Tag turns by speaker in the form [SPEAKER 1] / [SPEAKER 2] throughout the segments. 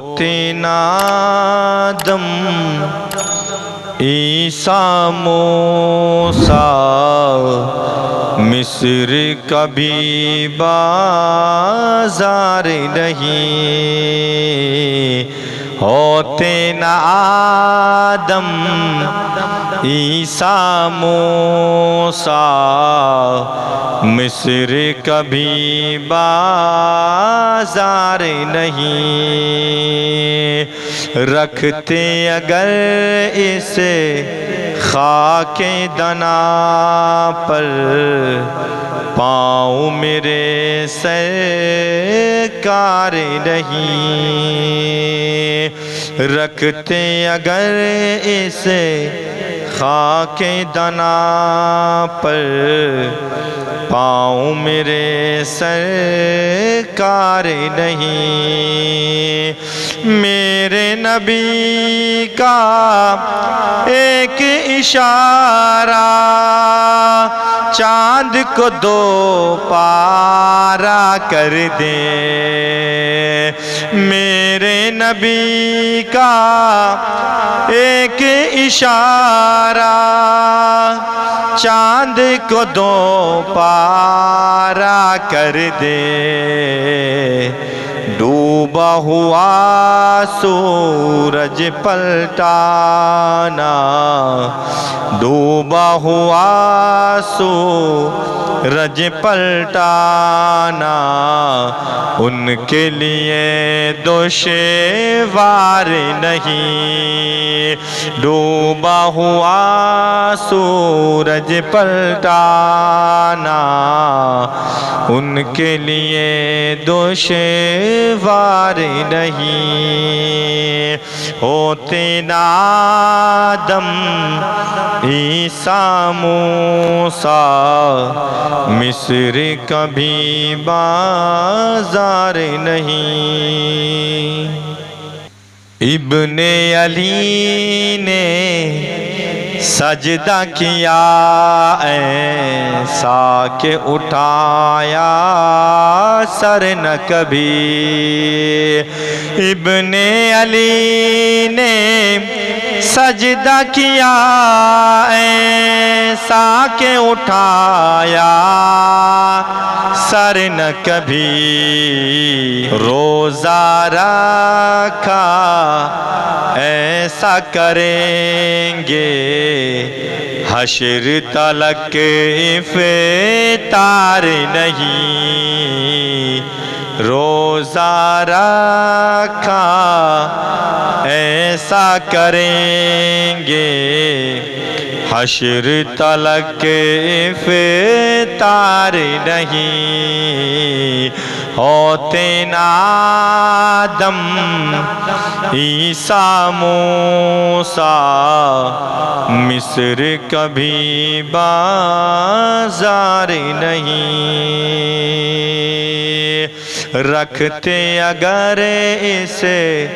[SPEAKER 1] ہوتے نا آدم عیسیٰ موسیٰ مصر کبھی بازار نہیں ہوتے نا آدم عیسیٰ موسیٰ مصر کبھی بازار نہیں رکھتے اگر اسے خاک دنا پر پاؤں میرے سرکار نہیں رکھتے اگر اسے خاک دنا پر پاؤں میرے سرکار نہیں میرے نبی کا ایک اشارہ چاند کو دو پارا کر دے میرے نبی کا ایک اشارہ چاند کو دو پارا کر دے ڈوبا ہوا سورج پلٹانا ڈوبا ہوا سورج پلٹانا ان کے لیے دشوار نہیں ڈوبا ہوا سورج پلٹانا ان کے لیے دشوار نہیں ہوتے نا آدم عیسیٰ موسیٰ مصر کبھی بازار نہیں ابن علی نے سجدہ کیا ایسا کہ اٹھایا سر نہ کبھی ابن علی نے سجدہ کیا ایسا کہ اٹھایا سر نہ کبھی روزہ رکھا ایسا کریں گے حشر تلک افطار نہیں روزہ رکھا ایسا کریں گے حشر تلک افطار نہیں ہوتے نا آدم عیسیٰ موسیٰ مصر کبھی بازار نہیں رکھتے اگر اسے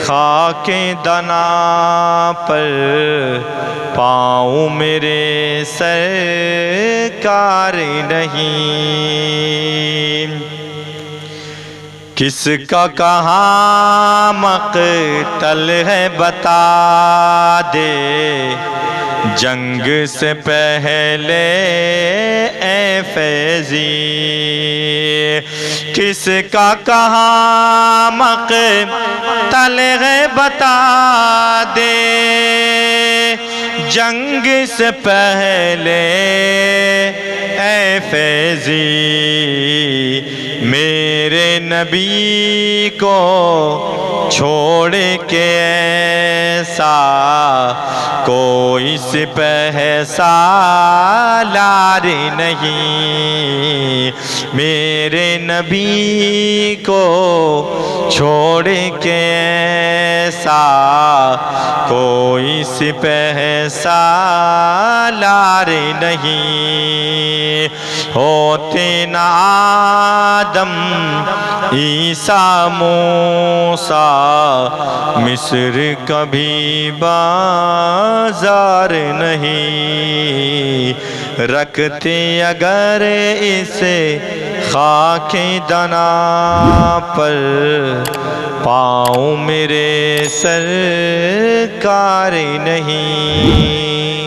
[SPEAKER 1] خاک دنا پر پاؤں میرے سرکار نہیں کس کا کہاں مقتل ہے بتا دے جنگ سے پہلے اے فیضی کس کا کہاں مقتل ہے بتا دے جنگ سے پہلے اے فیضی میرے نبی کو چھوڑ کے ایسا کوئی سپہ سالار نہیں میرے نبی کو چھوڑ کے ایسا کوئی سپہ سالار نہیں ہوتے نا آدم عیسیٰ موسیٰ مصر کبھی بازار نہیں رکھتے اگر اسے خاک دنا پر پاؤں میرے سرکار نہیں